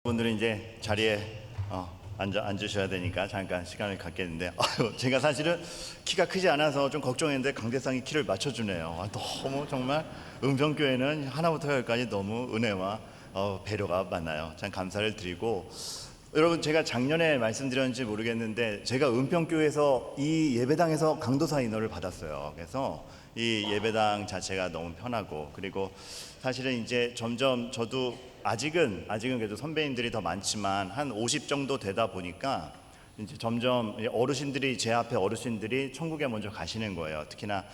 분들은 이제 자리에 앉으셔야 되니까 잠깐 시간을 갖겠는데, 제가 사실은 키가 크지 않아서 좀 걱정했는데 강대상이 키를 맞춰주네요. 너무 정말 은평교회는 하나부터 열까지 너무 은혜와 배려가 많아요. 참 감사를 드리고, 여러분, 제가 작년에 말씀드렸는지 모르겠는데 제가 은평교회에서 이 예배당에서 강도사 인허를 받았어요. 그래서 이 예배당 자체가 너무 편하고, 그리고 사실은 이제 점점 저도 아직은 그래도 선배님들이 더 많지만 한 50 정도 되다 보니까 이제 점점 어르신들이, 제 앞에 어르신들이 천국에 먼저 가시는 거예요. 특히나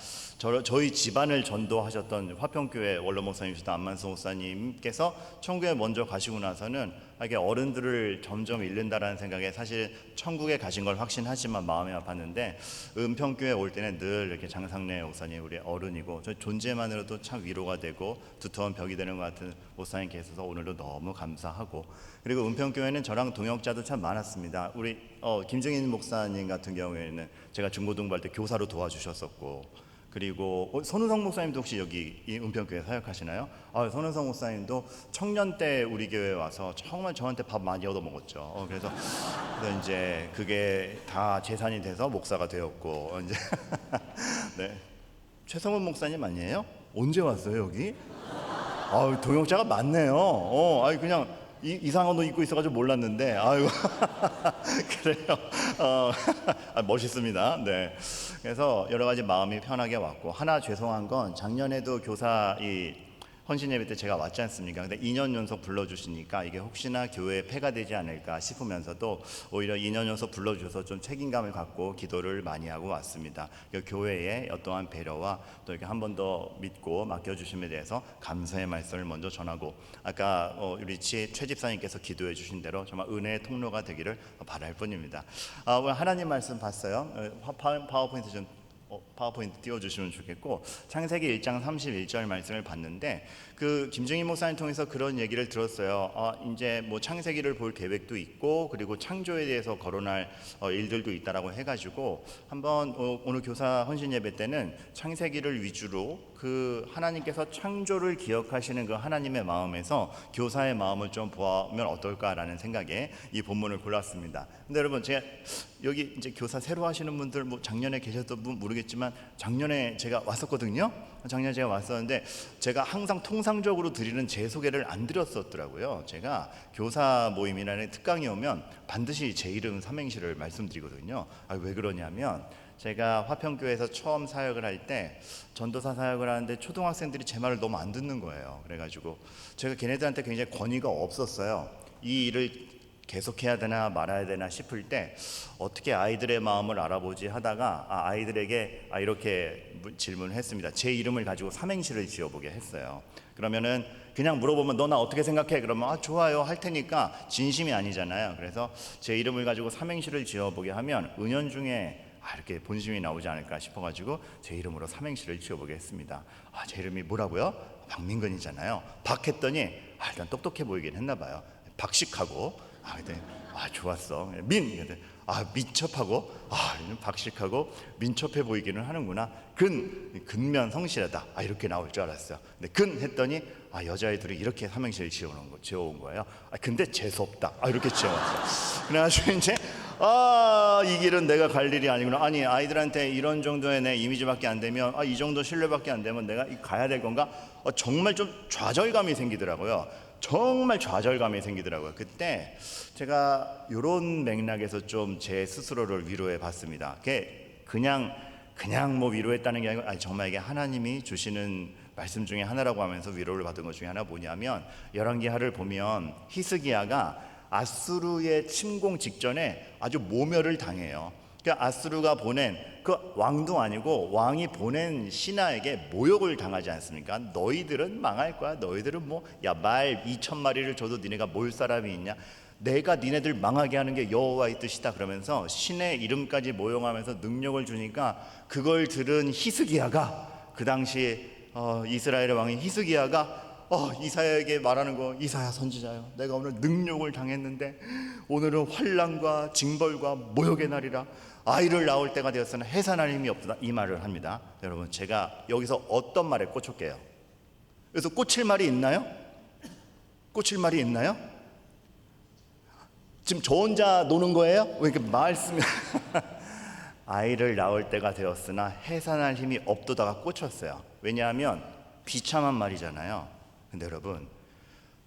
저희 집안을 전도하셨던 화평교회 원로 목사님이셨던 안만수 목사님께서 천국에 먼저 가시고 나서는 이게 어른들을 점점 잃는다라는 생각에 사실 천국에 가신 걸 확신하지만 마음이 아팠는데, 은평교회 올 때는 늘 이렇게 장상래 목사님, 우리 어른이고 저 존재만으로도 참 위로가 되고 두터운 벽이 되는 것 같은 목사님 계셔서 오늘도 너무 감사하고, 그리고 은평교회는 저랑 동역자도 참 많았습니다. 우리 김정인 목사님 같은 경우에는 제가 중고등부 할 때 교사로 도와주셨었고, 그리고 손은성 목사님도 혹시 여기 이 은평교회 사역하시나요? 손은성 목사님도 청년 때 우리 교회에 와서 정말 저한테 밥 많이 얻어먹었죠. 그래서 이제 그게 다 재산이 돼서 목사가 되었고, 이제 네. 최성훈 목사님 아니에요? 언제 왔어요 여기? 동역자가 많네요. 그냥 이상한 옷 입고 있어가지고 몰랐는데, 그래요. 멋있습니다. 네. 그래서 여러 가지 마음이 편하게 왔고, 하나 죄송한 건 작년에도 교사 헌신 예배 때 제가 왔지 않습니까? 근데 2년 연속 불러주시니까 이게 혹시나 교회에 폐가 되지 않을까 싶으면서도 오히려 2년 연속 불러주셔서 좀 책임감을 갖고 기도를 많이 하고 왔습니다. 교회의 어떠한 배려와 또 이렇게 한 번 더 믿고 맡겨주심에 대해서 감사의 말씀을 먼저 전하고, 아까 우리 최 집사님께서 기도해 주신 대로 정말 은혜의 통로가 되기를 바랄 뿐입니다. 오늘 하나님 말씀 봤어요? 파워포인트 띄워주시면 좋겠고, 창세기 1장 31절 말씀을 봤는데, 그 김정인 목사님 통해서 그런 얘기를 들었어요. 이제 뭐 창세기를 볼 계획도 있고, 그리고 창조에 대해서 거론할 일들도 있다라고 해가지고 한번 오늘 교사 헌신 예배 때는 창세기를 위주로 그 하나님께서 창조를 기억하시는 그 하나님의 마음에서 교사의 마음을 좀 보면 어떨까라는 생각에 이 본문을 골랐습니다. 근데 여러분, 제가 여기 이제 교사 새로 하시는 분들, 뭐 작년에 계셨던 분 모르겠지만 작년에 제가 왔었거든요. 작년에 제가 왔었는데 제가 항상 통상적으로 드리는 제 소개를 안 드렸었더라고요. 제가 교사 모임이라는 특강이 오면 반드시 제 이름 삼행시를 말씀드리거든요. 왜 그러냐면, 제가 화평교회에서 처음 사역을 할 때 전도사 사역을 하는데 초등학생들이 제 말을 너무 안 듣는 거예요. 그래가지고 제가 걔네들한테 굉장히 권위가 없었어요. 이 일을 계속해야 되나 말아야 되나 싶을 때 어떻게 아이들의 마음을 알아보지 하다가 아이들에게 이렇게 질문을 했습니다. 제 이름을 가지고 삼행시를 지어보게 했어요. 그러면은 그냥 물어보면 너 나 어떻게 생각해? 그러면 좋아요 할 테니까 진심이 아니잖아요. 그래서 제 이름을 가지고 삼행시를 지어보게 하면 은연중에 이렇게 본심이 나오지 않을까 싶어가지고 제 이름으로 삼행시를 지어보게 했습니다. 제 이름이 뭐라고요? 박민근이잖아요. 박 했더니 일단 똑똑해 보이긴 했나 봐요. 박식하고 좋았어. 민 민첩하고 박식하고 민첩해 보이기는 하는구나. 근면 성실하다 이렇게 나올 줄 알았어요. 근데 근 했더니 여자애들이 이렇게 삼행시를 지어온 거예요. 근데 재수없다 이렇게 지어왔어요. 그래가지고 이제 이 길은 내가 갈 일이 아니구나. 아니, 아이들한테 이런 정도의 내 이미지밖에 안 되면, 이 정도 신뢰밖에 안 되면 내가 가야 될 건가? 정말 좀 좌절감이 생기더라고요. 정말 좌절감이 생기더라고요. 그때 제가 이런 맥락에서 좀 제 스스로를 위로해 봤습니다. 그냥 뭐 위로했다는 게 아니고, 정말 이게 하나님이 주시는 말씀 중에 하나라고 하면서 위로를 받은 것 중에 하나 뭐냐면, 열왕기하를 보면 히스기야가 아수르의 침공 직전에 아주 모멸을 당해요. 그러니까 아수르가 보낸 그 왕도 아니고 왕이 보낸 신하에게 모욕을 당하지 않습니까? 너희들은 망할 거야. 너희들은 말 2,000마리를 줘도 니네가 뭘 사람이 있냐? 내가 니네들 망하게 하는 게 여호와의 뜻이다. 그러면서 신의 이름까지 모용하면서 능력을 주니까, 그걸 들은 히스기야가, 그 당시 이스라엘의 왕인 히스기야가 이사야에게 말하는 거, 이사야 선지자요, 내가 오늘 능욕을 당했는데 오늘은 환난과 징벌과 모욕의 날이라 아이를 낳을 때가 되었으나 해산할 힘이 없다, 이 말을 합니다. 여러분, 제가 여기서 어떤 말에 꽂혔게요? 그래서 꽂힐 말이 있나요? 꽂힐 말이 있나요? 지금 저 혼자 노는 거예요? 왜 이렇게 말씀이 아이를 낳을 때가 되었으나 해산할 힘이 없도다가 꽂혔어요. 왜냐하면 비참한 말이잖아요. 근데 여러분,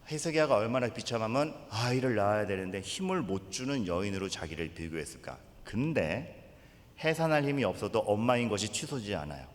히스기야가 얼마나 비참하면 아이를 낳아야 되는데 힘을 못 주는 여인으로 자기를 비교했을까. 근데 해산할 힘이 없어도 엄마인 것이 취소되지 않아요.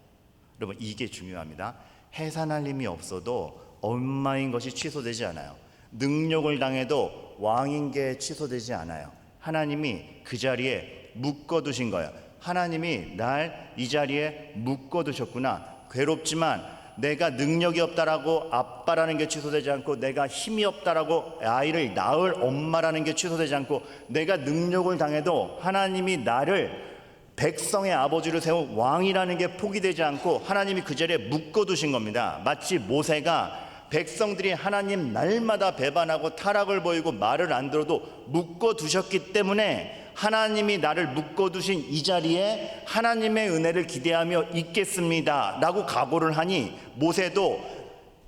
여러분, 이게 중요합니다. 해산할 힘이 없어도 엄마인 것이 취소되지 않아요. 능력을 당해도 왕인 게 취소되지 않아요. 하나님이 그 자리에 묶어두신 거예요. 하나님이 날 이 자리에 묶어두셨구나. 괴롭지만 내가 능력이 없다라고 아빠라는 게 취소되지 않고, 내가 힘이 없다라고 아이를 낳을 엄마라는 게 취소되지 않고, 내가 능력을 당해도 하나님이 나를 백성의 아버지로 세운 왕이라는 게 포기되지 않고 하나님이 그 자리에 묶어두신 겁니다. 마치 모세가 백성들이 하나님 날마다 배반하고 타락을 보이고 말을 안 들어도 묶어두셨기 때문에 하나님이 나를 묶어두신 이 자리에 하나님의 은혜를 기대하며 있겠습니다 라고 각오를 하니, 모세도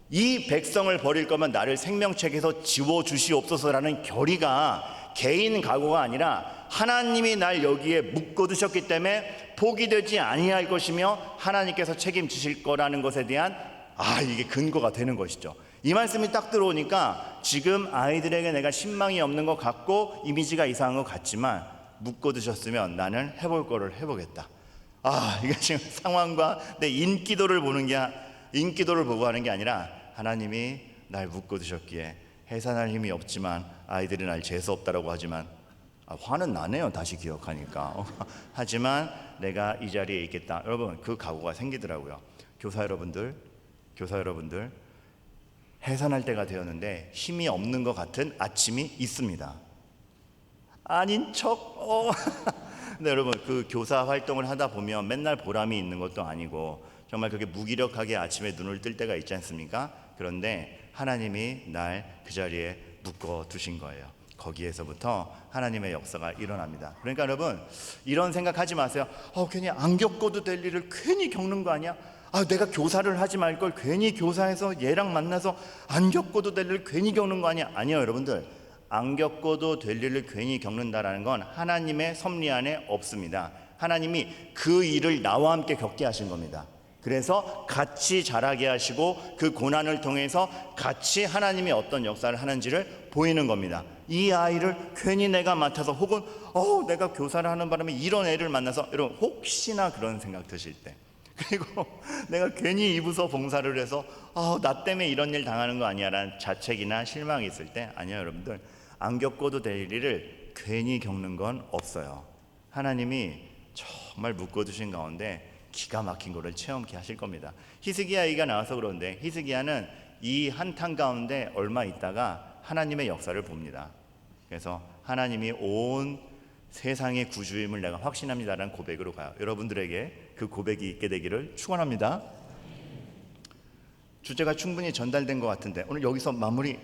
이 백성을 버릴 거면 나를 생명책에서 지워주시옵소서라는 결의가 개인 각오가 아니라 하나님이 날 여기에 묶어두셨기 때문에 포기되지 아니할 것이며 하나님께서 책임지실 거라는 것에 대한 이게 근거가 되는 것이죠. 이 말씀이 딱 들어오니까 지금 아이들에게 내가 신망이 없는 것 같고 이미지가 이상한 것 같지만, 묶어두셨으면 나는 해볼 거를 해보겠다. 이게 지금 상황과 내 인기도를 보고 하는 게 아니라 하나님이 날 묶어두셨기에 해산할 힘이 없지만 아이들이 날 재수없다라고 하지만 화는 나네요, 다시 기억하니까. 하지만 내가 이 자리에 있겠다. 여러분, 그 각오가 생기더라고요. 교사 여러분들, 해산할 때가 되었는데 힘이 없는 것 같은 아침이 있습니다. 아닌 척. 근데 여러분, 그 교사 활동을 하다 보면 맨날 보람이 있는 것도 아니고 정말 그렇게 무기력하게 아침에 눈을 뜰 때가 있지 않습니까? 그런데 하나님이 날 그 자리에 묶어 두신 거예요. 거기에서부터 하나님의 역사가 일어납니다. 그러니까 여러분, 이런 생각하지 마세요. 괜히 안 겪어도 될 일을 괜히 겪는 거 아니야? 내가 교사를 하지 말 걸 괜히 교사해서 얘랑 만나서 안 겪어도 될 일을 괜히 겪는 거 아니야? 아니요, 여러분들. 안 겪어도 될 일을 괜히 겪는다라는 건 하나님의 섭리 안에 없습니다. 하나님이 그 일을 나와 함께 겪게 하신 겁니다. 그래서 같이 자라게 하시고 그 고난을 통해서 같이 하나님이 어떤 역사를 하는지를 보이는 겁니다. 이 아이를 괜히 내가 맡아서, 혹은 내가 교사를 하는 바람에 이런 애를 만나서, 여러분 혹시나 그런 생각 드실 때, 그리고 내가 괜히 이 부서 봉사를 해서 나 때문에 이런 일 당하는 거 아니야 라는 자책이나 실망이 있을 때, 아니요 여러분들, 안 겪어도 될 일을 괜히 겪는 건 없어요. 하나님이 정말 묶어두신 가운데 기가 막힌 거를 체험케 하실 겁니다. 히스기야 얘기가 나와서 그런데, 히스기야는 이 한탄 가운데 얼마 있다가 하나님의 역사를 봅니다. 그래서 하나님이 온 세상의 구주임을 내가 확신합니다라는 고백으로 가요. 여러분들에게 그 고백이 있게 되기를 축원합니다. 주제가 충분히 전달된 것 같은데 오늘 여기서 마무리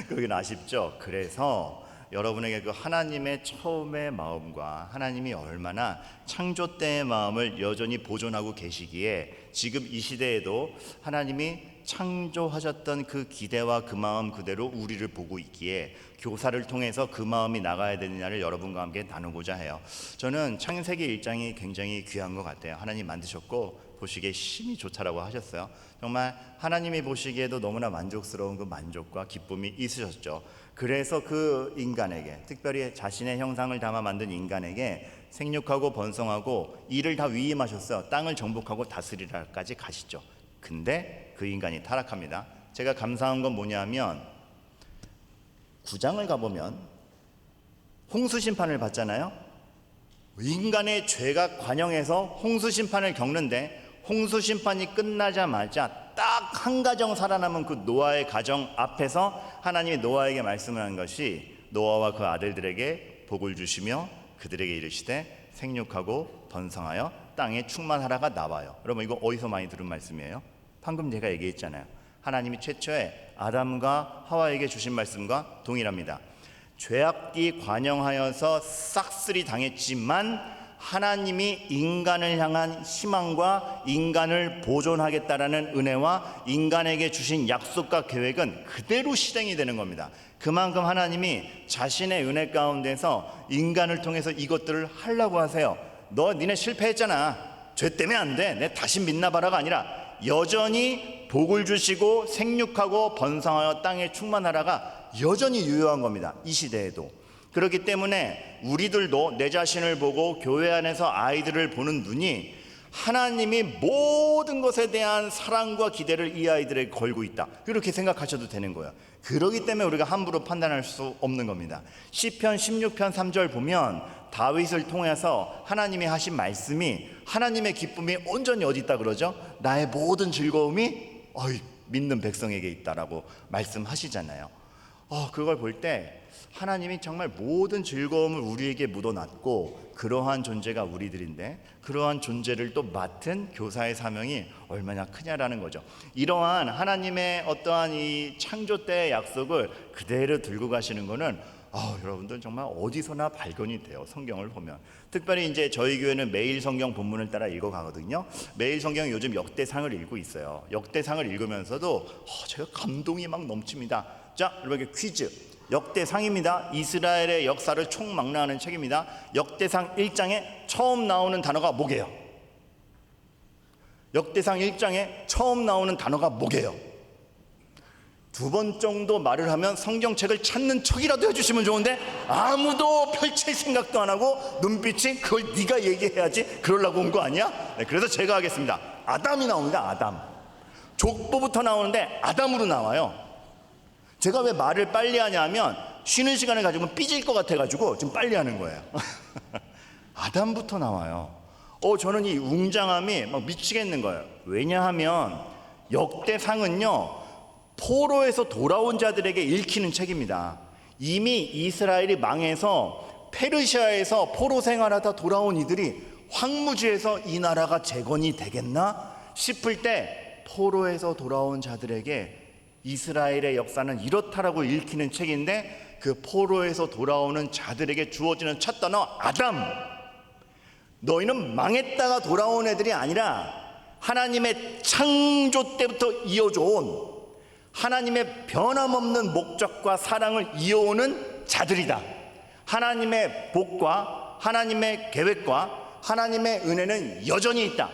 그러긴 아쉽죠. 그래서 여러분에게 그 하나님의 처음의 마음과 하나님이 얼마나 창조 때의 마음을 여전히 보존하고 계시기에 지금 이 시대에도 하나님이 창조하셨던 그 기대와 그 마음 그대로 우리를 보고 있기에 교사를 통해서 그 마음이 나가야 되느냐를 여러분과 함께 나누고자 해요. 저는 창세기 1장이 굉장히 귀한 것 같아요. 하나님 만드셨고 보시기에 심히 좋다라고 하셨어요. 정말 하나님이 보시기에도 너무나 만족스러운 그 만족과 기쁨이 있으셨죠. 그래서 그 인간에게, 특별히 자신의 형상을 담아 만든 인간에게 생육하고 번성하고 이를 다 위임하셨어요. 땅을 정복하고 다스리라까지 가시죠. 근데 그 인간이 타락합니다. 제가 감사한 건 뭐냐면 9장을 가보면 홍수 심판을 받잖아요. 인간의 죄가 관영해서 홍수 심판을 겪는데, 홍수 심판이 끝나자마자 딱 한 가정 살아남은 그 노아의 가정 앞에서 하나님이 노아에게 말씀을 한 것이, 노아와 그 아들들에게 복을 주시며 그들에게 이르시되 생육하고 번성하여 땅에 충만하라가 나와요. 여러분, 이거 어디서 많이 들은 말씀이에요? 방금 제가 얘기했잖아요. 하나님이 최초에 아담과 하와에게 주신 말씀과 동일합니다. 죄악이 관영하여서 싹쓸이 당했지만 하나님이 인간을 향한 희망과 인간을 보존하겠다라는 은혜와 인간에게 주신 약속과 계획은 그대로 실행이 되는 겁니다. 그만큼 하나님이 자신의 은혜 가운데서 인간을 통해서 이것들을 하려고 하세요. 너 니네 실패했잖아. 죄 때문에 안 돼. 내 다시 믿나봐라가 아니라 여전히 복을 주시고 생육하고 번성하여 땅에 충만하라가 여전히 유효한 겁니다. 이 시대에도. 그렇기 때문에 우리들도 내 자신을 보고 교회 안에서 아이들을 보는 눈이 하나님이 모든 것에 대한 사랑과 기대를 이 아이들에게 걸고 있다, 그렇게 생각하셔도 되는 거예요. 그렇기 때문에 우리가 함부로 판단할 수 없는 겁니다. 시편 16편 3절 보면 다윗을 통해서 하나님이 하신 말씀이, 하나님의 기쁨이 온전히 어디 있다 그러죠? 나의 모든 즐거움이 믿는 백성에게 있다라고 말씀하시잖아요. 그걸 볼 때 하나님이 정말 모든 즐거움을 우리에게 묻어놨고 그러한 존재가 우리들인데, 그러한 존재를 또 맡은 교사의 사명이 얼마나 크냐라는 거죠. 이러한 하나님의 어떠한 이 창조 때의 약속을 그대로 들고 가시는 거는 여러분들 정말 어디서나 발견이 돼요. 성경을 보면 특별히 이제 저희 교회는 매일 성경 본문을 따라 읽어가거든요. 매일 성경 요즘 역대상을 읽고 있어요. 역대상을 읽으면서도 제가 감동이 막 넘칩니다. 자, 여러분 퀴즈. 역대상입니다. 이스라엘의 역사를 총망라하는 책입니다. 역대상 1장에 처음 나오는 단어가 뭐게요? 역대상 1장에 처음 나오는 단어가 뭐게요? 2번 정도 말을 하면 성경책을 찾는 척이라도 해주시면 좋은데 아무도 펼칠 생각도 안 하고 눈빛이 그걸 네가 얘기해야지 그러려고 온 거 아니야? 그래서 제가 하겠습니다. 아담이 나옵니다. 아담. 족보부터 나오는데 아담으로 나와요. 제가 왜 말을 빨리 하냐면 쉬는 시간을 가지고 삐질 것 같아가지고 지금 빨리 하는 거예요. 아담부터 나와요. 저는 이 웅장함이 막 미치겠는 거예요. 왜냐하면 역대상은요, 포로에서 돌아온 자들에게 읽히는 책입니다. 이미 이스라엘이 망해서 페르시아에서 포로 생활하다 돌아온 이들이 황무지에서 이 나라가 재건이 되겠나 싶을 때 포로에서 돌아온 자들에게 이스라엘의 역사는 이렇다라고 읽히는 책인데, 그 포로에서 돌아오는 자들에게 주어지는 첫 단어 아담. 너희는 망했다가 돌아온 애들이 아니라 하나님의 창조 때부터 이어져온 하나님의 변함없는 목적과 사랑을 이어오는 자들이다. 하나님의 복과 하나님의 계획과 하나님의 은혜는 여전히 있다.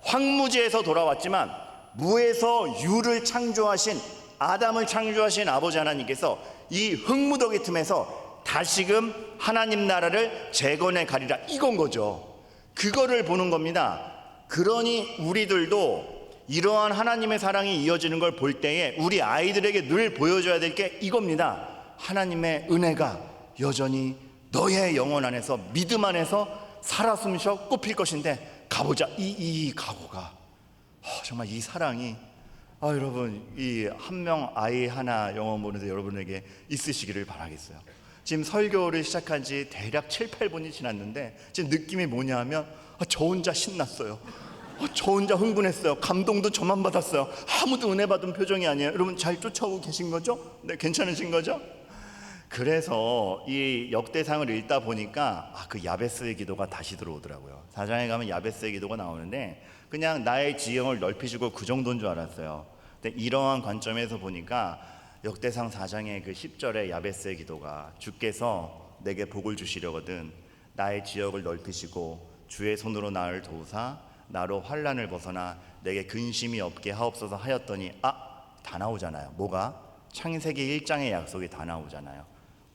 황무지에서 돌아왔지만 무에서 유를 창조하신, 아담을 창조하신 아버지 하나님께서 이 흙무더기 틈에서 다시금 하나님 나라를 재건해 가리라, 이건 거죠. 그거를 보는 겁니다. 그러니 우리들도 이러한 하나님의 사랑이 이어지는 걸 볼 때에 우리 아이들에게 늘 보여줘야 될 게 이겁니다. 하나님의 은혜가 여전히 너의 영혼 안에서, 믿음 안에서 살아 숨쉬어 꽃필 것인데 가보자. 이 각오가 정말 이 사랑이 여러분, 이 한 명 아이 하나 영어 보는데 여러분에게 있으시기를 바라겠어요. 지금 설교를 시작한 지 대략 7, 8분이 지났는데 지금 느낌이 뭐냐 하면 저 혼자 신났어요. 저 혼자 흥분했어요. 감동도 저만 받았어요. 아무도 은혜 받은 표정이 아니에요. 여러분 잘 쫓아오고 계신 거죠? 네, 괜찮으신 거죠? 그래서 이 역대상을 읽다 보니까 그 야베스의 기도가 다시 들어오더라고요. 4장에 가면 야베스의 기도가 나오는데 그냥 나의 지형을 넓히시고 그 정도인 줄 알았어요. 근데 이러한 관점에서 보니까 역대상 4장의 그 10절의 야베스의 기도가, 주께서 내게 복을 주시려거든 나의 지역을 넓히시고 주의 손으로 나를 도우사 나로 환난을 벗어나 내게 근심이 없게 하옵소서 하였더니 다 나오잖아요. 뭐가? 창세기 1장의 약속이 다 나오잖아요.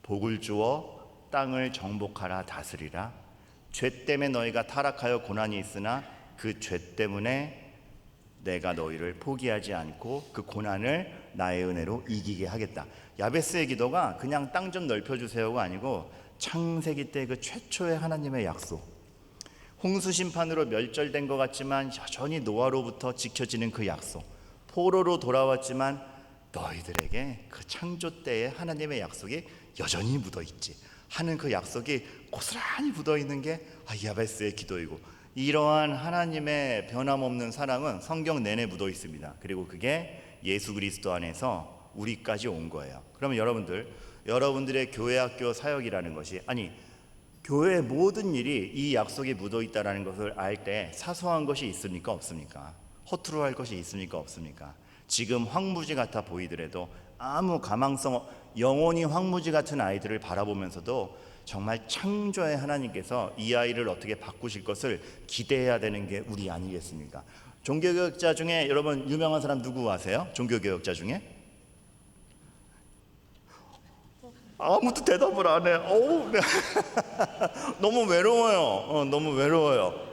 복을 주어 땅을 정복하라 다스리라. 죄 때문에 너희가 타락하여 고난이 있으나 그 죄 때문에 내가 너희를 포기하지 않고 그 고난을 나의 은혜로 이기게 하겠다. 야베스의 기도가 그냥 땅 좀 넓혀주세요가 아니고 창세기 때 그 최초의 하나님의 약속, 홍수 심판으로 멸절된 것 같지만 여전히 노아로부터 지켜지는 그 약속, 포로로 돌아왔지만 너희들에게 그 창조 때의 하나님의 약속이 여전히 묻어있지 하는 그 약속이 고스란히 묻어있는 게 야베스의 기도이고, 이러한 하나님의 변함없는 사랑은 성경 내내 묻어 있습니다. 그리고 그게 예수 그리스도 안에서 우리까지 온 거예요. 그러면 여러분들의 교회 학교 사역이라는 것이, 교회의 모든 일이 이 약속이 묻어 있다는 것을 알 때 사소한 것이 있습니까? 없습니까? 허투루 할 것이 있습니까? 없습니까? 지금 황무지 같아 보이더라도 아무 가망성, 영혼이 황무지 같은 아이들을 바라보면서도 정말 창조의 하나님께서 이 아이를 어떻게 바꾸실 것을 기대해야 되는 게 우리 아니겠습니까? 종교개혁자 중에 여러분 유명한 사람 누구 아세요? 종교개혁자 중에? 아무도 대답을 안 해. 너무 외로워요. 너무 외로워요.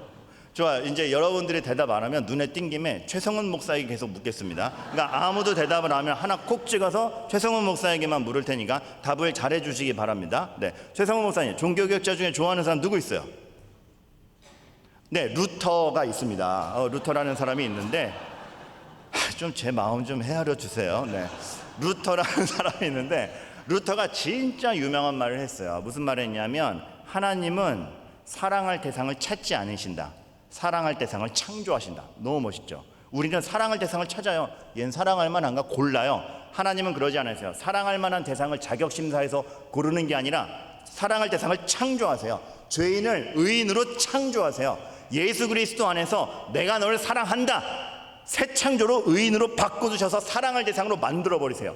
좋아, 이제 여러분들이 대답 안 하면 눈에 띈 김에 최성훈 목사에게 계속 묻겠습니다. 그러니까 아무도 대답을 안 하면 하나 콕 찍어서 최성훈 목사에게만 물을 테니까 답을 잘해 주시기 바랍니다. 네, 최성훈 목사님, 종교개혁자 중에 좋아하는 사람 누구 있어요? 네, 루터가 있습니다. 루터라는 사람이 있는데 좀 제 마음 좀 헤아려 주세요. 네, 루터라는 사람이 있는데 루터가 진짜 유명한 말을 했어요. 무슨 말을 했냐면 하나님은 사랑할 대상을 찾지 않으신다. 사랑할 대상을 창조하신다. 너무 멋있죠. 우리는 사랑할 대상을 찾아요. 얘는 사랑할 만한가 골라요. 하나님은 그러지 않으세요. 사랑할 만한 대상을 자격심사해서 고르는 게 아니라 사랑할 대상을 창조하세요. 죄인을 의인으로 창조하세요. 예수 그리스도 안에서 내가 너를 사랑한다. 새 창조로 의인으로 바꿔주셔서 사랑할 대상으로 만들어버리세요.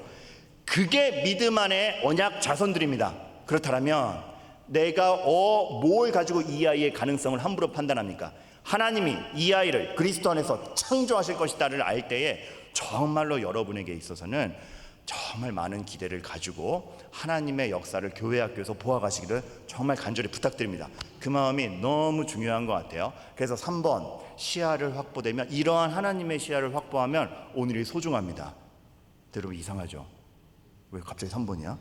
그게 믿음 안의 언약 자손들입니다. 그렇다면 내가 뭘 가지고 이 아이의 가능성을 함부로 판단합니까? 하나님이 이 아이를 그리스도 안에서 창조하실 것이다를 알 때에 정말로 여러분에게 있어서는 정말 많은 기대를 가지고 하나님의 역사를 교회학교에서 보아가시기를 정말 간절히 부탁드립니다. 그 마음이 너무 중요한 것 같아요. 그래서 3번 시야를 확보되면, 이러한 하나님의 시야를 확보하면 오늘이 소중합니다. 여러분 이상하죠? 왜 갑자기 3번이야?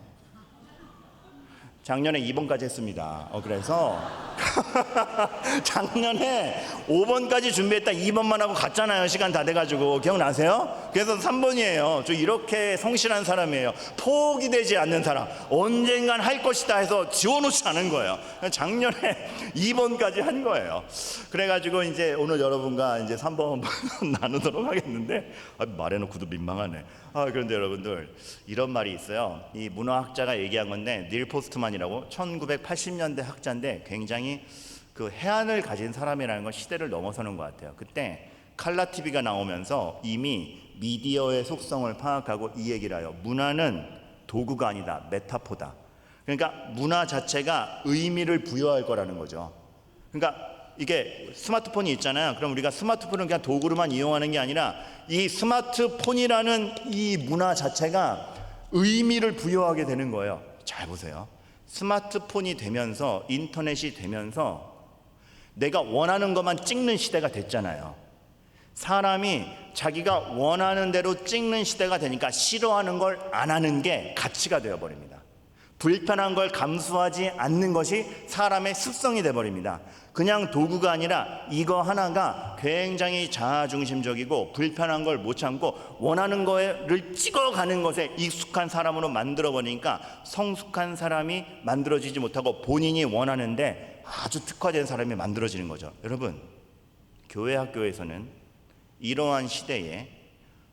작년에 2번까지 했습니다. 그래서 작년에 5번까지 준비했다 2번만 하고 갔잖아요. 시간 다 돼가지고. 기억나세요? 그래서 3번이에요. 저 이렇게 성실한 사람이에요. 포기되지 않는 사람. 언젠간 할 것이다 해서 지워놓지 않은 거예요. 작년에 2번까지 한 거예요. 그래가지고 이제 오늘 여러분과 이제 3번 나누도록 하겠는데, 말해놓고도 민망하네. 그런데 여러분들, 이런 말이 있어요. 이 문화학자가 얘기한 건데, 닐 포스트만이라고 1980년대 학자인데 굉장히 그 해안을 가진 사람이라는 건 시대를 넘어서는 것 같아요. 그때 칼라 TV가 나오면서 이미 미디어의 속성을 파악하고 이 얘기를 해요. 문화는 도구가 아니다, 메타포다. 그러니까 문화 자체가 의미를 부여할 거라는 거죠. 그러니까 이게 스마트폰이 있잖아요. 그럼 우리가 스마트폰을 그냥 도구로만 이용하는 게 아니라 이 스마트폰이라는 이 문화 자체가 의미를 부여하게 되는 거예요. 잘 보세요. 스마트폰이 되면서, 인터넷이 되면서 내가 원하는 것만 찍는 시대가 됐잖아요. 사람이 자기가 원하는 대로 찍는 시대가 되니까 싫어하는 걸 안 하는 게 가치가 되어버립니다. 불편한 걸 감수하지 않는 것이 사람의 습성이 되어버립니다. 그냥 도구가 아니라 이거 하나가 굉장히 자아중심적이고 불편한 걸 못 참고 원하는 거를 찍어가는 것에 익숙한 사람으로 만들어버리니까 성숙한 사람이 만들어지지 못하고 본인이 원하는데 아주 특화된 사람이 만들어지는 거죠. 여러분, 교회 학교에서는 이러한 시대에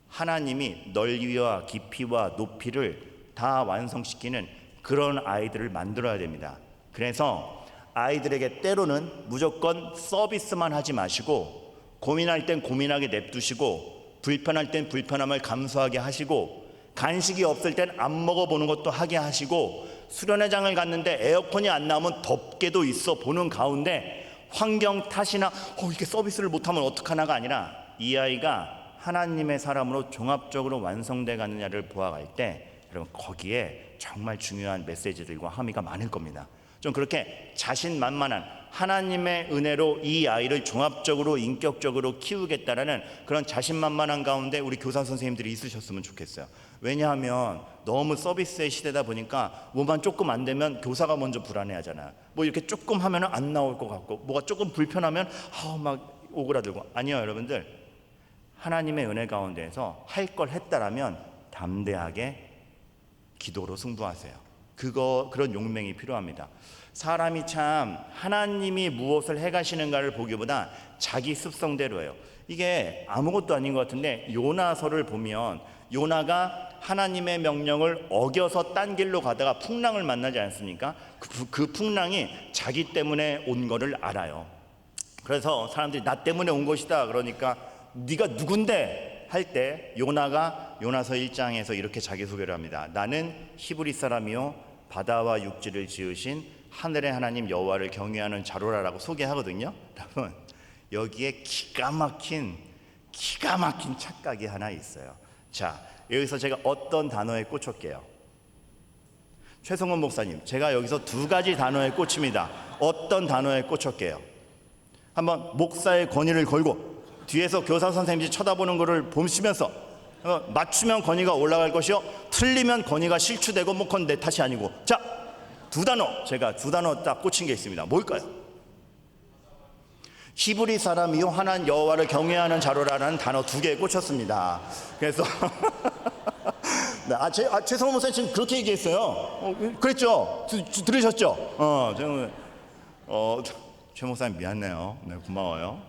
하나님이 넓이와 깊이와 높이를 다 완성시키는 그런 아이들을 만들어야 됩니다. 그래서 아이들에게 때로는 무조건 서비스만 하지 마시고, 고민할 땐 고민하게 냅두시고, 불편할 땐 불편함을 감수하게 하시고, 간식이 없을 땐 안 먹어보는 것도 하게 하시고, 수련회장을 갔는데 에어컨이 안 나오면 덥게도 있어 보는 가운데 환경 탓이나 이게 서비스를 못하면 어떡하나가 아니라 이 아이가 하나님의 사람으로 종합적으로 완성돼 가느냐를 보아갈 때 여러분 거기에 정말 중요한 메시지들과 함의가 많을 겁니다. 좀 그렇게 자신만만한 하나님의 은혜로 이 아이를 종합적으로 인격적으로 키우겠다라는 그런 자신만만한 가운데 우리 교사 선생님들이 있으셨으면 좋겠어요. 왜냐하면 너무 서비스의 시대다 보니까 뭐만 조금 안 되면 교사가 먼저 불안해하잖아요. 뭐 이렇게 조금 하면 안 나올 것 같고, 뭐가 조금 불편하면 막 오그라들고. 아니요, 여러분들, 하나님의 은혜 가운데에서 할 걸 했다라면 담대하게 기도로 승부하세요. 그런 용맹이 필요합니다. 사람이 참 하나님이 무엇을 해가시는가를 보기보다 자기 습성대로예요. 이게 아무것도 아닌 것 같은데 요나서를 보면 요나가 하나님의 명령을 어겨서 딴 길로 가다가 풍랑을 만나지 않습니까? 그 풍랑이 자기 때문에 온 거를 알아요. 그래서 사람들이 나 때문에 온 것이다 그러니까 네가 누군데 할 때 요나가 요나서 1장에서 이렇게 자기소개를 합니다. 나는 히브리 사람이요 바다와 육지를 지으신 하늘의 하나님 여호와를 경외하는 자로라라고 소개하거든요. 여러분, 여기에 기가 막힌 착각이 하나 있어요. 자, 여기서 제가 어떤 단어에 꽂혔게요? 최성원 목사님, 제가 여기서 두 가지 단어에 꽂힙니다. 어떤 단어에 꽂혔게요? 한번 목사의 권위를 걸고 뒤에서 교사 선생님이 쳐다보는 것을 보시면서 맞추면 권위가 올라갈 것이요, 틀리면 권위가 실추되고, 뭐 그건 내 탓이 아니고. 자, 제가 두 단어 딱 꽂힌 게 있습니다. 뭘까요? 히브리 사람이요 하나님 여호와를 경외하는 자로라는 단어 두 개에 꽂혔습니다. 그래서 최성원 목사님 지금 그렇게 얘기했어요. 그랬죠? 들으셨죠? 최 목사님 미안해요. 네, 고마워요.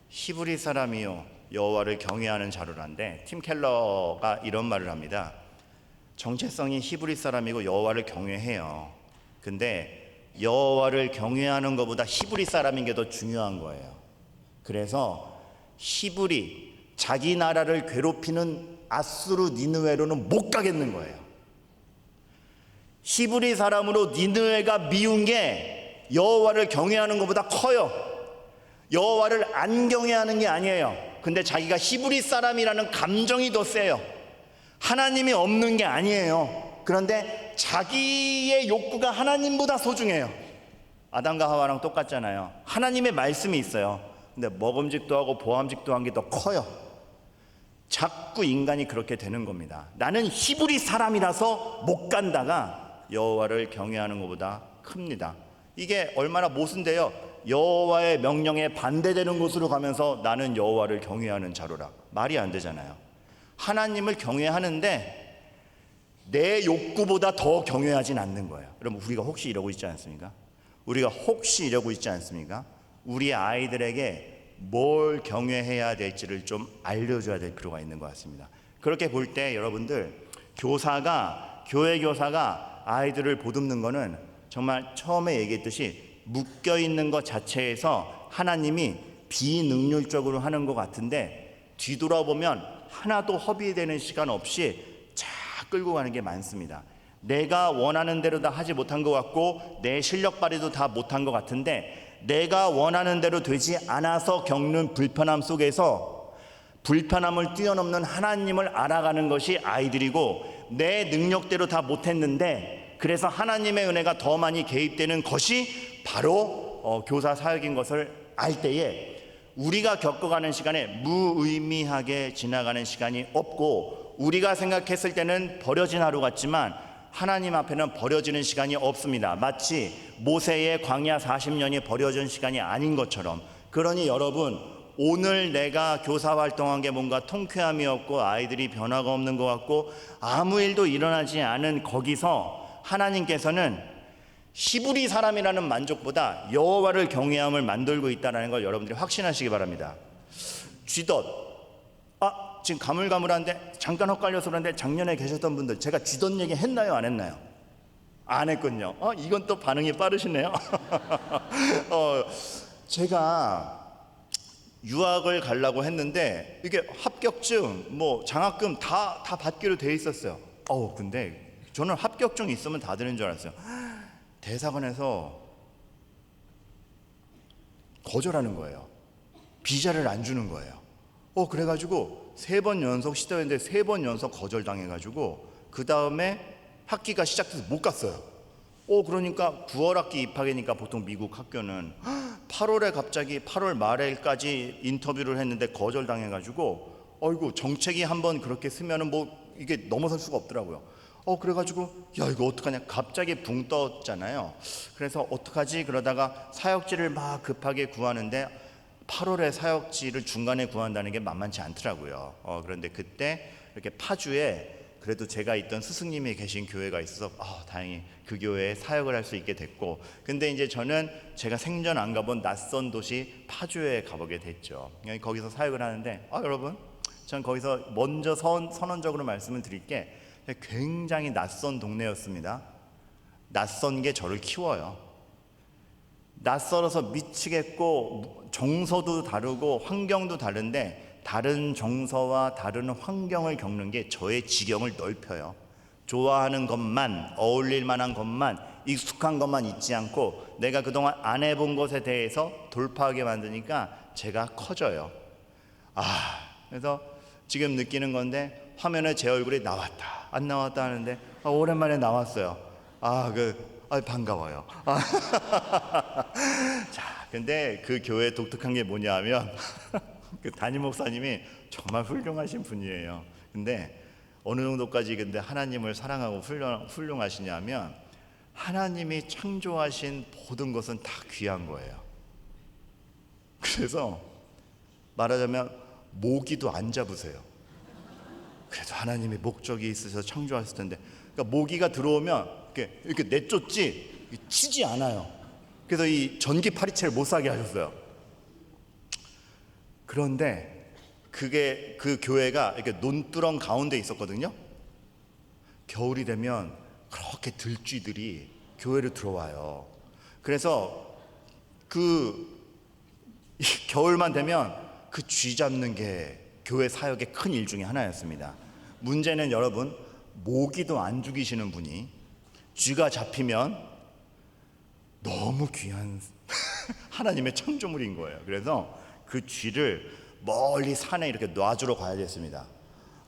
히브리 사람이요 여호와를 경외하는 자로란데, 팀 켈러가 이런 말을 합니다. 정체성이 히브리 사람이고 여호와를 경외해요. 근데 여호와를 경외하는 것보다 히브리 사람인 게 더 중요한 거예요. 그래서 히브리, 자기 나라를 괴롭히는 아수르 니느웨로는 못 가겠는 거예요. 히브리 사람으로 니느웨가 미운 게 여호와를 경외하는 것보다 커요. 여호와를 안 경외하는 게 아니에요. 근데 자기가 히브리 사람이라는 감정이 더 세요. 하나님이 없는 게 아니에요. 그런데 자기의 욕구가 하나님보다 소중해요. 아담과 하와랑 똑같잖아요. 하나님의 말씀이 있어요. 근데 먹음직도 하고 보암직도 한 게 더 커요. 자꾸 인간이 그렇게 되는 겁니다. 나는 히브리 사람이라서 못 간다가 여호와를 경외하는 것보다 큽니다. 이게 얼마나 모순돼요. 여호와의 명령에 반대되는 곳으로 가면서 나는 여호와를 경외하는 자로라. 말이 안 되잖아요. 하나님을 경외하는데 내 욕구보다 더 경외하진 않는 거예요. 여러분, 우리가 혹시 이러고 있지 않습니까? 우리 아이들에게 뭘 경외해야 될지를 좀 알려줘야 될 필요가 있는 것 같습니다. 그렇게 볼 때 여러분들, 교회 교사가 아이들을 보듬는 거는 정말 처음에 얘기했듯이 묶여있는 것 자체에서 하나님이 비능률적으로 하는 것 같은데, 뒤돌아보면 하나도 허비되는 시간 없이 쫙 끌고 가는 게 많습니다. 내가 원하는 대로 다 하지 못한 것 같고 내 실력 발휘도 다 못한 것 같은데, 내가 원하는 대로 되지 않아서 겪는 불편함 속에서 불편함을 뛰어넘는 하나님을 알아가는 것이 아이들이고, 내 능력대로 다 못했는데 그래서 하나님의 은혜가 더 많이 개입되는 것이 바로 교사 사역인 것을 알 때에 우리가 겪어가는 시간에 무의미하게 지나가는 시간이 없고, 우리가 생각했을 때는 버려진 하루 같지만 하나님 앞에는 버려지는 시간이 없습니다. 마치 모세의 광야 40년이 버려진 시간이 아닌 것처럼. 그러니 여러분, 오늘 내가 교사 활동한 게 뭔가 통쾌함이었고 아이들이 변화가 없는 것 같고 아무 일도 일어나지 않은 거기서 하나님께서는 히브리 사람이라는 만족보다 여호와를 경외함을 만들고 있다는 걸 여러분들이 확신하시기 바랍니다. 쥐덫, 지금 가물가물한데 잠깐 헛갈려서 그런데 작년에 계셨던 분들, 제가 쥐덫 얘기 했나요, 안 했나요? 안 했군요. 이건 또 반응이 빠르시네요. 제가 유학을 가려고 했는데 이게 합격증, 뭐 장학금 다 받기로 돼 있었어요. 근데 저는 합격증 있으면 다 되는 줄 알았어요. 대사관에서 거절하는 거예요. 비자를 안 주는 거예요. 그래가지고 3번 연속 시도했는데 3번 연속 거절당해가지고 그 다음에 학기가 시작돼서 못 갔어요. 그러니까 9월 학기 입학이니까 보통 미국 학교는 8월에 갑자기 8월 말에까지 인터뷰를 했는데 거절당해가지고 정책이 한번 그렇게 쓰면은 뭐 이게 넘어설 수가 없더라고요. 그래가지고 이거 어떡하냐, 갑자기 붕 떴잖아요. 그래서 어떡하지 그러다가 사역지를 막 급하게 구하는데 8월에 사역지를 중간에 구한다는 게 만만치 않더라고요. 그런데 그때 이렇게 파주에 그래도 제가 있던 스승님이 계신 교회가 있어서 다행히 그 교회에 사역을 할 수 있게 됐고, 근데 이제 저는 제가 생전 안 가본 낯선 도시 파주에 가보게 됐죠. 거기서 사역을 하는데 여러분, 전 거기서 먼저 선언적으로 말씀을 드릴게, 굉장히 낯선 동네였습니다. 낯선 게 저를 키워요. 낯설어서 미치겠고 정서도 다르고 환경도 다른데 다른 정서와 다른 환경을 겪는 게 저의 지경을 넓혀요. 좋아하는 것만, 어울릴 만한 것만, 익숙한 것만 있지 않고 내가 그동안 안 해본 것에 대해서 돌파하게 만드니까 제가 커져요. 그래서 지금 느끼는 건데, 화면에 제 얼굴이 나왔다 안 나왔다 하는데 오랜만에 나왔어요. 반가워요. 자, 근데 그 교회 독특한 게 뭐냐면 그 담임 목사님이 정말 훌륭하신 분이에요. 근데 어느 정도까지 근데 하나님을 사랑하고 훌륭하시냐면, 하나님이 창조하신 모든 것은 다 귀한 거예요. 그래서 말하자면 모기도 안 잡으세요. 그래도 하나님의 목적이 있으셔서 창조하셨을 텐데, 그러니까 모기가 들어오면 이렇게 내쫓지 치지 않아요. 그래서 이 전기 파리채를 못 사게 하셨어요. 그런데 그게 그 교회가 이렇게 논두렁 가운데 있었거든요. 겨울이 되면 그렇게 들쥐들이 교회로 들어와요. 그래서 겨울만 되면 그 쥐 잡는 게 교회 사역의 큰 일 중에 하나였습니다. 문제는 여러분, 모기도 안 죽이시는 분이 쥐가 잡히면 너무 귀한 하나님의 창조물인 거예요. 그래서 그 쥐를 멀리 산에 이렇게 놔주러 가야 됐습니다.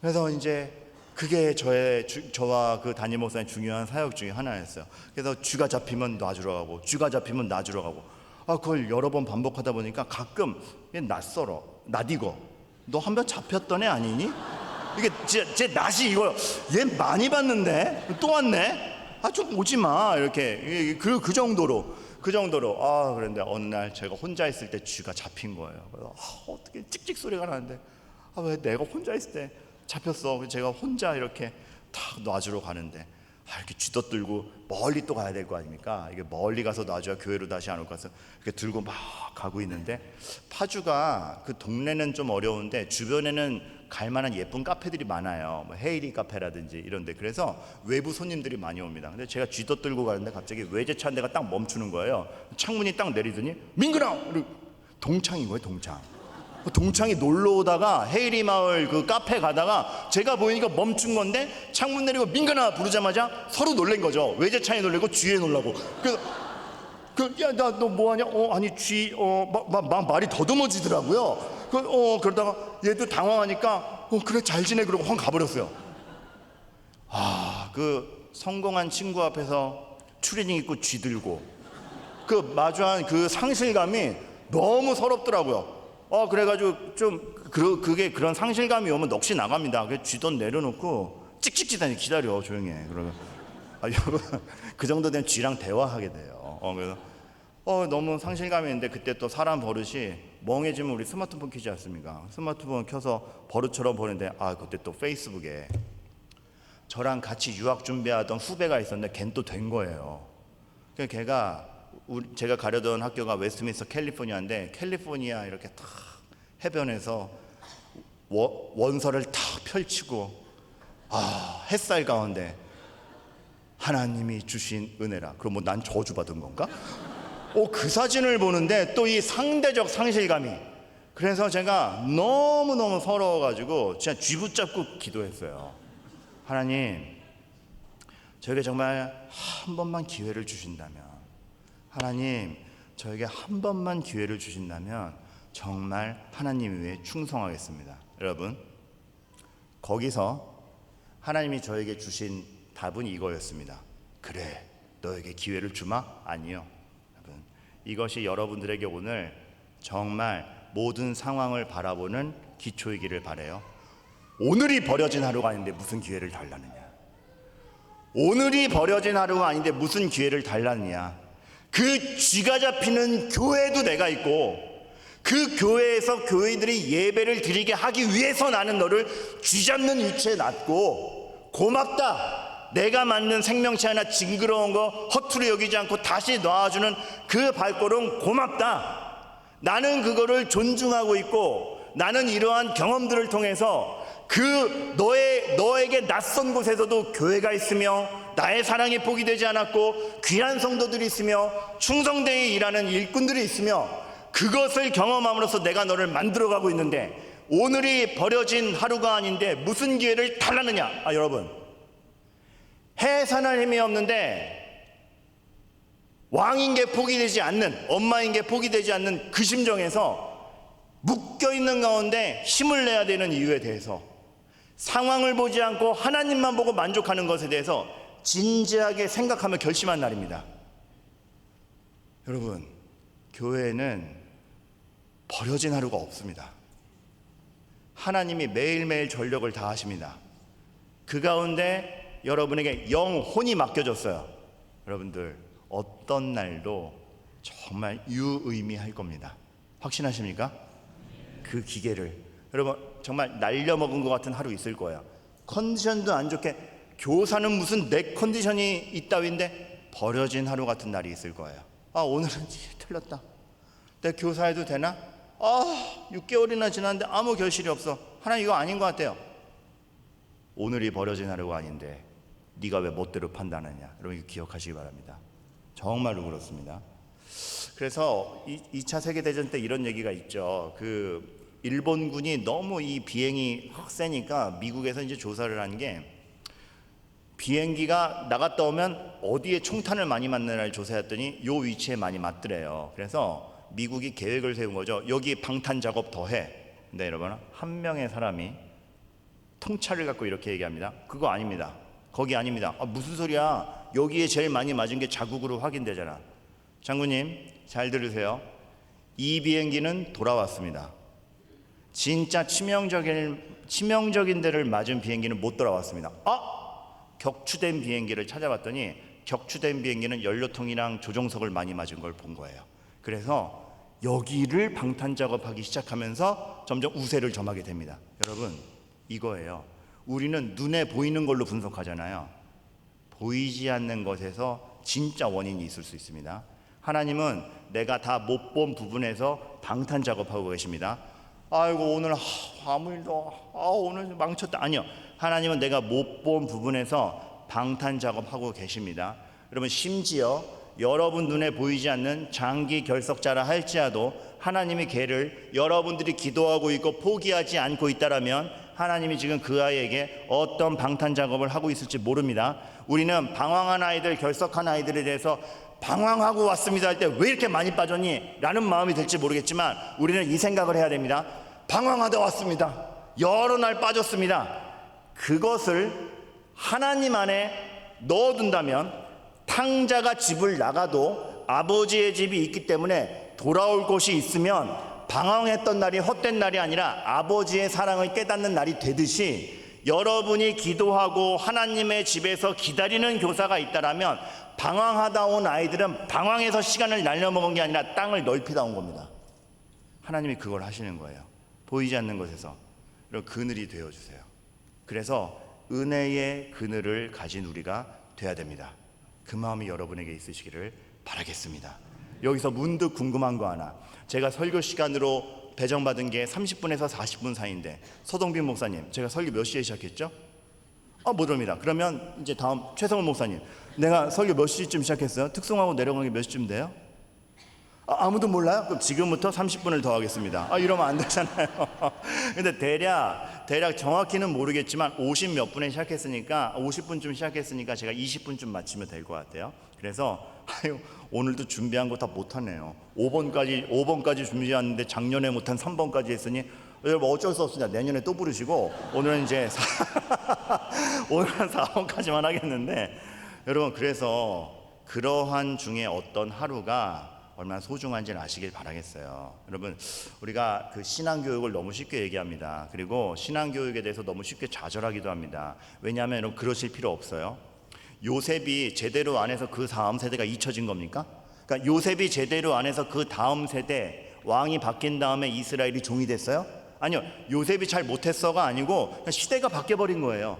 그래서 이제 그게 저와 그 담임 목사의 중요한 사역 중에 하나였어요. 그래서 쥐가 잡히면 놔주러 가고, 쥐가 잡히면 놔주러 가고, 그걸 여러 번 반복하다 보니까 가끔 낯익어. 너 한 번 잡혔던 애 아니니? 이게 제 낯이 이거, 얘 많이 봤는데 또 왔네. 좀 오지 마. 이렇게 그 정도로. 그런데 어느 날 제가 혼자 있을 때 쥐가 잡힌 거예요. 그래서 어떻게 찍찍 소리가 나는데, 왜 내가 혼자 있을 때 잡혔어. 그래서 제가 혼자 이렇게 탁 놔주러 가는데, 이렇게 쥐덧들고 멀리 또 가야 될 거 아닙니까? 이게 멀리 가서 놔줘야 교회로 다시 안 올 것 같아서 이렇게 들고 막 가고 있는데, 파주가 그 동네는 좀 어려운데 주변에는 갈 만한 예쁜 카페들이 많아요. 헤이리 카페라든지 이런데. 그래서 외부 손님들이 많이 옵니다. 근데 제가 쥐덧들고 가는데 갑자기 외제차 한 대가 딱 멈추는 거예요. 창문이 딱 내리더니 민근아! 동창인 거예요. 동창이 놀러 오다가 헤이리 마을 그 카페 가다가 제가 보이니까 멈춘 건데, 창문 내리고 민근아 부르자마자 서로 놀란 거죠. 외제차에 놀래고 쥐에 놀라고. 그래서 야, 너 뭐하냐? 아니 쥐 말이 더듬어지더라고요. 그러다가 얘도 당황하니까 그래 잘 지내 그러고 확 가버렸어요. 그 성공한 친구 앞에서 추리닝 입고 쥐 들고 그 마주한 그 상실감이 너무 서럽더라고요. 그래가지고 좀 그게 그런 상실감이 오면 넋이 나갑니다. 그래서 쥐돈 내려놓고 찍찍짓하니 기다려 조용히 해. 그러면 여러분 그 정도 되면 쥐랑 대화하게 돼요. 그래서 너무 상실감이 있는데, 그때 또 사람 버릇이 멍해지면 우리 스마트폰 켜지 않습니까? 스마트폰 켜서 버릇처럼 보는데, 그때 또 페이스북에 저랑 같이 유학 준비하던 후배가 있었는데 걔는 또 된 거예요. 그러니까 걔가 제가 가려던 학교가 웨스트민스터 캘리포니아인데, 캘리포니아 이렇게 탁 해변에서 원서를 탁 펼치고 햇살 가운데 하나님이 주신 은혜라. 그럼 난 저주받은 건가? 그 사진을 보는데 또 이 상대적 상실감이, 그래서 제가 너무너무 서러워가지고 진짜 쥐붙잡고 기도했어요. 하나님, 저에게 정말 한 번만 기회를 주신다면, 하나님 저에게 한 번만 기회를 주신다면 정말 하나님 위해 충성하겠습니다. 여러분, 거기서 하나님이 저에게 주신 답은 이거였습니다. 그래, 너에게 기회를 주마? 아니요. 여러분, 이것이 여러분들에게 오늘 정말 모든 상황을 바라보는 기초이기를 바라요. 오늘이 버려진 하루가 아닌데 무슨 기회를 달라느냐. 오늘이 버려진 하루가 아닌데 무슨 기회를 달라느냐. 그 쥐가 잡히는 교회도 내가 있고, 그 교회에서 교인들이 예배를 드리게 하기 위해서 나는 너를 쥐 잡는 위치에 놨고, 고맙다. 내가 만든 생명체 하나 징그러운 거 허투루 여기지 않고 다시 놔주는 그 발걸음 고맙다. 나는 그거를 존중하고 있고, 나는 이러한 경험들을 통해서 너에게 낯선 곳에서도 교회가 있으며 나의 사랑이 포기되지 않았고 귀한 성도들이 있으며 충성되이 일하는 일꾼들이 있으며 그것을 경험함으로써 내가 너를 만들어가고 있는데, 오늘이 버려진 하루가 아닌데 무슨 기회를 달라느냐. 여러분, 해산할 힘이 없는데 왕인 게 포기되지 않는, 엄마인 게 포기되지 않는 그 심정에서 묶여있는 가운데 힘을 내야 되는 이유에 대해서, 상황을 보지 않고 하나님만 보고 만족하는 것에 대해서 진지하게 생각하며 결심한 날입니다. 여러분, 교회에는 버려진 하루가 없습니다. 하나님이 매일매일 전력을 다하십니다. 그 가운데 여러분에게 영혼이 맡겨졌어요. 여러분들, 어떤 날도 정말 유의미할 겁니다. 확신하십니까? 그 기계를 여러분 정말 날려먹은 것 같은 하루 있을 거예요. 컨디션도 안 좋게, 교사는 무슨 내 컨디션이 있다윈데 버려진 하루 같은 날이 있을 거예요. 오늘은 틀렸다. 내가 교사해도 되나? 6개월이나 지났는데 아무 결실이 없어. 하나님, 이거 아닌 것 같아요. 오늘이 버려진 하루가 아닌데 네가 왜 멋대로 판단하냐. 여러분, 이거 기억하시기 바랍니다. 정말로 그렇습니다. 그래서 2차 세계대전 때 이런 얘기가 있죠. 일본군이 너무 이 비행이 확 세니까 미국에서 이제 조사를 한 게, 비행기가 나갔다 오면 어디에 총탄을 많이 맞느냐를 조사했더니 요 위치에 많이 맞더래요. 그래서 미국이 계획을 세운 거죠. 여기 방탄 작업 더 해. 근데 여러분, 한 명의 사람이 통찰을 갖고 이렇게 얘기합니다. 그거 아닙니다. 거기 아닙니다. 무슨 소리야. 여기에 제일 많이 맞은 게 자국으로 확인되잖아. 장군님, 잘 들으세요. 이 비행기는 돌아왔습니다. 진짜 치명적인 데를 맞은 비행기는 못 돌아왔습니다. 격추된 비행기를 찾아봤더니 격추된 비행기는 연료통이랑 조종석을 많이 맞은 걸 본 거예요. 그래서 여기를 방탄 작업하기 시작하면서 점점 우세를 점하게 됩니다. 여러분, 이거예요. 우리는 눈에 보이는 걸로 분석하잖아요. 보이지 않는 것에서 진짜 원인이 있을 수 있습니다. 하나님은 내가 다 못 본 부분에서 방탄 작업하고 계십니다. 아이고, 오늘 아무 일도, 오늘 망쳤다. 아니요, 하나님은 내가 못 본 부분에서 방탄 작업하고 계십니다. 여러분, 심지어 여러분 눈에 보이지 않는 장기 결석자라 할지라도 하나님이 걔를 여러분들이 기도하고 있고 포기하지 않고 있다라면 하나님이 지금 그 아이에게 어떤 방탄 작업을 하고 있을지 모릅니다. 우리는 방황한 아이들, 결석한 아이들에 대해서 방황하고 왔습니다 할 때 왜 이렇게 많이 빠졌니? 라는 마음이 들지 모르겠지만 우리는 이 생각을 해야 됩니다. 방황하다 왔습니다. 여러 날 빠졌습니다. 그것을 하나님 안에 넣어둔다면 탕자가 집을 나가도 아버지의 집이 있기 때문에 돌아올 곳이 있으면 방황했던 날이 헛된 날이 아니라 아버지의 사랑을 깨닫는 날이 되듯이, 여러분이 기도하고 하나님의 집에서 기다리는 교사가 있다라면 방황하다 온 아이들은 방황해서 시간을 날려먹은 게 아니라 땅을 넓히다 온 겁니다. 하나님이 그걸 하시는 거예요. 보이지 않는 곳에서 그늘이 되어주세요. 그래서 은혜의 그늘을 가진 우리가 돼야 됩니다. 그 마음이 여러분에게 있으시기를 바라겠습니다. 여기서 문득 궁금한 거 하나. 제가 설교 시간으로 배정받은 게 30분에서 40분 사이인데, 서동빈 목사님, 제가 설교 몇 시에 시작했죠? 못 옵니다. 그러면 이제 다음 최성훈 목사님, 내가 설교 몇 시쯤 시작했어요? 특송하고 내려간 게 몇 시쯤 돼요? 아무도 몰라요? 그럼 지금부터 30분을 더 하겠습니다. 이러면 안 되잖아요. 근데 대략 정확히는 모르겠지만 50 몇 분에 시작했으니까, 50분쯤 시작했으니까 제가 20분쯤 마치면 될 것 같아요. 그래서 오늘도 준비한 거 다 못하네요. 5번까지 준비했는데 작년에 못한 3번까지 했으니 여러분 어쩔 수 없습니다. 내년에 또 부르시고, 오늘은 이제 오늘은 4번까지만 하겠는데, 여러분, 그래서 그러한 중에 어떤 하루가 얼마나 소중한지는 아시길 바라겠어요. 여러분, 우리가 신앙교육을 너무 쉽게 얘기합니다. 그리고 신앙교육에 대해서 너무 쉽게 좌절하기도 합니다. 왜냐하면 여러분, 그러실 필요 없어요. 요셉이 제대로 안 해서 그 다음 세대가 잊혀진 겁니까? 그러니까 요셉이 제대로 안 해서 그 다음 세대 왕이 바뀐 다음에 이스라엘이 종이 됐어요? 아니요, 요셉이 잘 못했어가 아니고 그냥 시대가 바뀌어버린 거예요.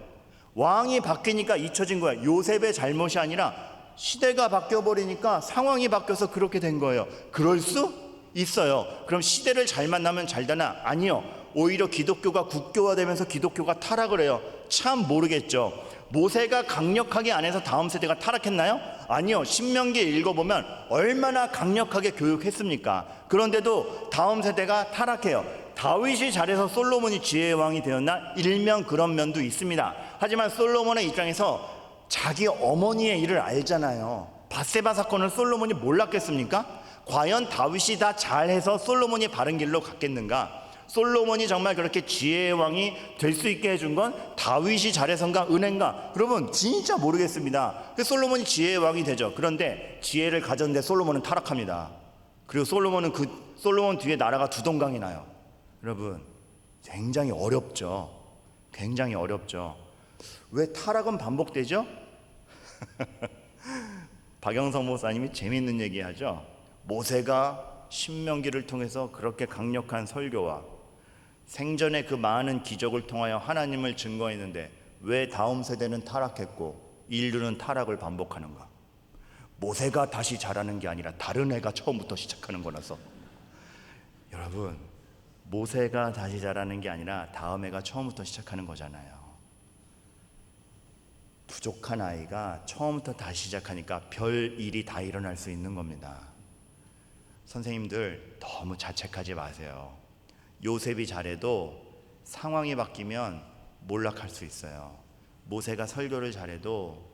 왕이 바뀌니까 잊혀진 거예요. 요셉의 잘못이 아니라 시대가 바뀌어버리니까 상황이 바뀌어서 그렇게 된 거예요. 그럴 수 있어요. 그럼 시대를 잘 만나면 잘 되나? 아니요. 오히려 기독교가 국교화되면서 기독교가 타락을 해요. 참 모르겠죠. 모세가 강력하게 안 해서 다음 세대가 타락했나요? 아니요. 신명기 읽어보면 얼마나 강력하게 교육했습니까? 그런데도 다음 세대가 타락해요. 다윗이 잘해서 솔로몬이 지혜의 왕이 되었나? 일면 그런 면도 있습니다. 하지만 솔로몬의 입장에서 자기 어머니의 일을 알잖아요. 밧세바 사건을 솔로몬이 몰랐겠습니까? 과연 다윗이 다 잘해서 솔로몬이 바른 길로 갔겠는가? 솔로몬이 정말 그렇게 지혜의 왕이 될 수 있게 해준 건 다윗이 잘해서인가 은혜인가? 여러분 진짜 모르겠습니다. 솔로몬이 지혜의 왕이 되죠. 그런데 지혜를 가졌는데 솔로몬은 타락합니다. 그리고 솔로몬 뒤에 나라가 두 동강이 나요. 여러분 굉장히 어렵죠. 굉장히 어렵죠. 왜 타락은 반복되죠? 박영성 목사님이 재미있는 얘기하죠. 모세가 신명기를 통해서 그렇게 강력한 설교와 생전에 그 많은 기적을 통하여 하나님을 증거했는데 왜 다음 세대는 타락했고 인류는 타락을 반복하는가? 모세가 다시 자라는 게 아니라 다른 애가 처음부터 시작하는 거라서. 여러분 모세가 다시 자라는 게 아니라 다음 애가 처음부터 시작하는 거잖아요. 부족한 아이가 처음부터 다시 시작하니까 별 일이 다 일어날 수 있는 겁니다. 선생님들 너무 자책하지 마세요. 요셉이 잘해도 상황이 바뀌면 몰락할 수 있어요. 모세가 설교를 잘해도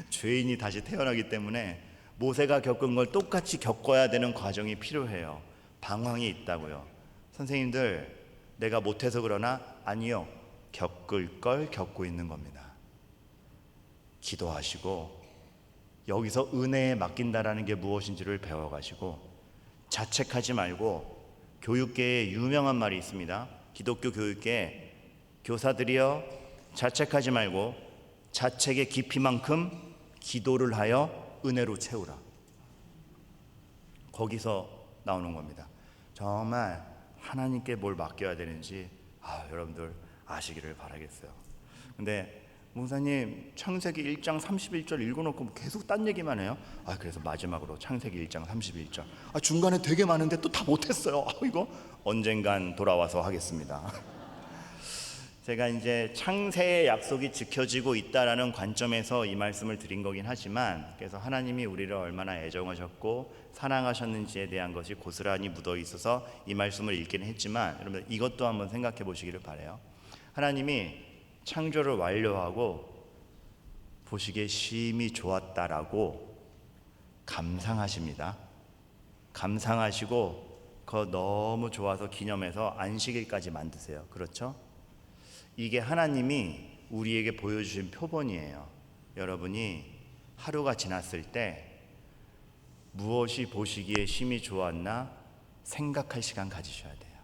죄인이 다시 태어나기 때문에 모세가 겪은 걸 똑같이 겪어야 되는 과정이 필요해요. 방황이 있다고요. 선생님들 내가 못해서 그러나? 아니요. 겪을 걸 겪고 있는 겁니다. 기도하시고 여기서 은혜에 맡긴다라는 게 무엇인지를 배워가시고 자책하지 말고, 교육계에 유명한 말이 있습니다. 기독교 교육계에 교사들이여 자책하지 말고 자책의 깊이만큼 기도를 하여 은혜로 채우라. 거기서 나오는 겁니다. 정말 하나님께 뭘 맡겨야 되는지 여러분들 아시기를 바라겠어요. 근데 목사님 창세기 1장 31절 읽어놓고 계속 딴 얘기만 해요. 그래서 마지막으로 창세기 1장 31절 중간에 되게 많은데 또 다 못했어요. 이거 언젠간 돌아와서 하겠습니다. 제가 이제 창세의 약속이 지켜지고 있다라는 관점에서 이 말씀을 드린 거긴 하지만, 그래서 하나님이 우리를 얼마나 애정하셨고 사랑하셨는지에 대한 것이 고스란히 묻어 있어서 이 말씀을 읽기는 했지만, 여러분 이것도 한번 생각해 보시기를 바라요. 하나님이 창조를 완료하고 보시기에 심히 좋았다라고 감상하십니다. 감상하시고 그거 너무 좋아서 기념해서 안식일까지 만드세요. 그렇죠? 이게 하나님이 우리에게 보여주신 표본이에요. 여러분이 하루가 지났을 때 무엇이 보시기에 심히 좋았나 생각할 시간 가지셔야 돼요.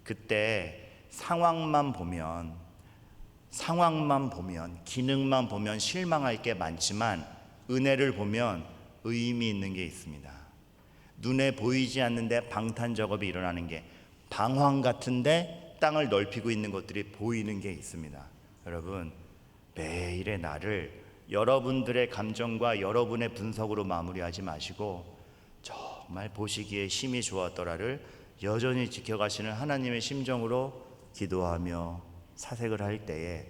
그때 상황만 보면, 기능만 보면 실망할 게 많지만 은혜를 보면 의미 있는 게 있습니다. 눈에 보이지 않는데 방탄 작업이 일어나는 게, 방황 같은데 땅을 넓히고 있는 것들이 보이는 게 있습니다. 여러분 매일의 날을 여러분들의 감정과 여러분의 분석으로 마무리하지 마시고 정말 보시기에 심히 좋았더라를 여전히 지켜가시는 하나님의 심정으로 기도하며 사색을 할 때에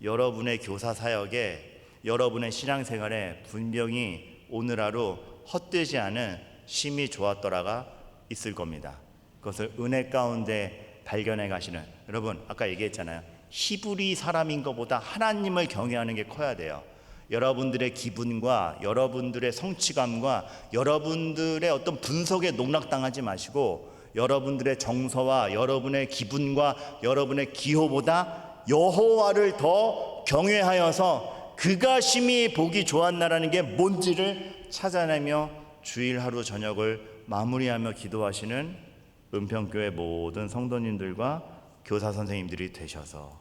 여러분의 교사 사역에, 여러분의 신앙생활에 분명히 오늘 하루 헛되지 않은 심히 좋았더라가 있을 겁니다. 그것을 은혜 가운데 발견해 가시는, 여러분 아까 얘기했잖아요. 히브리 사람인 것보다 하나님을 경외하는 게 커야 돼요. 여러분들의 기분과 여러분들의 성취감과 여러분들의 어떤 분석에 농락당하지 마시고, 여러분들의 정서와 여러분의 기분과 여러분의 기호보다 여호와를 더 경외하여서 그가 심히 보기 좋았나라는 게 뭔지를 찾아내며 주일 하루 저녁을 마무리하며 기도하시는 은평교회 모든 성도님들과 교사 선생님들이 되셔서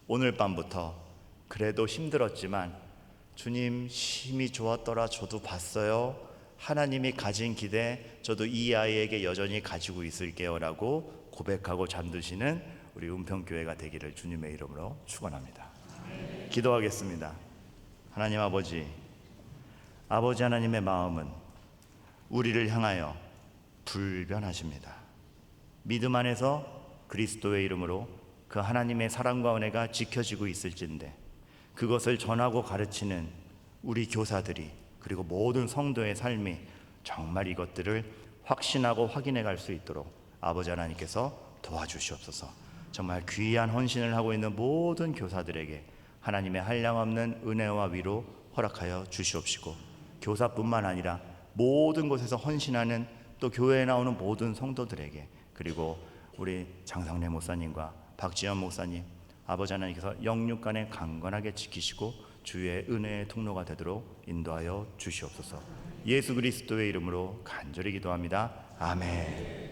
오늘 밤부터 그래도 힘들었지만 주님 심히 좋았더라, 저도 봤어요, 하나님이 가진 기대 저도 이 아이에게 여전히 가지고 있을게요 라고 고백하고 잠드시는 우리 은평교회가 되기를 주님의 이름으로 축원합니다. 기도하겠습니다. 하나님 아버지 하나님의 마음은 우리를 향하여 불변하십니다. 믿음 안에서 그리스도의 이름으로 그 하나님의 사랑과 은혜가 지켜지고 있을진데 그것을 전하고 가르치는 우리 교사들이, 그리고 모든 성도의 삶이 정말 이것들을 확신하고 확인해 갈 수 있도록 아버지 하나님께서 도와주시옵소서. 정말 귀한 헌신을 하고 있는 모든 교사들에게 하나님의 한량없는 은혜와 위로 허락하여 주시옵시고, 교사뿐만 아니라 모든 곳에서 헌신하는 또 교회에 나오는 모든 성도들에게, 그리고 우리 장상래 목사님과 박지현 목사님, 아버지 하나님께서 영육간에 강건하게 지키시고 주의 은혜의 통로가 되도록 인도하여 주시옵소서. 예수 그리스도의 이름으로 간절히 기도합니다. 아멘.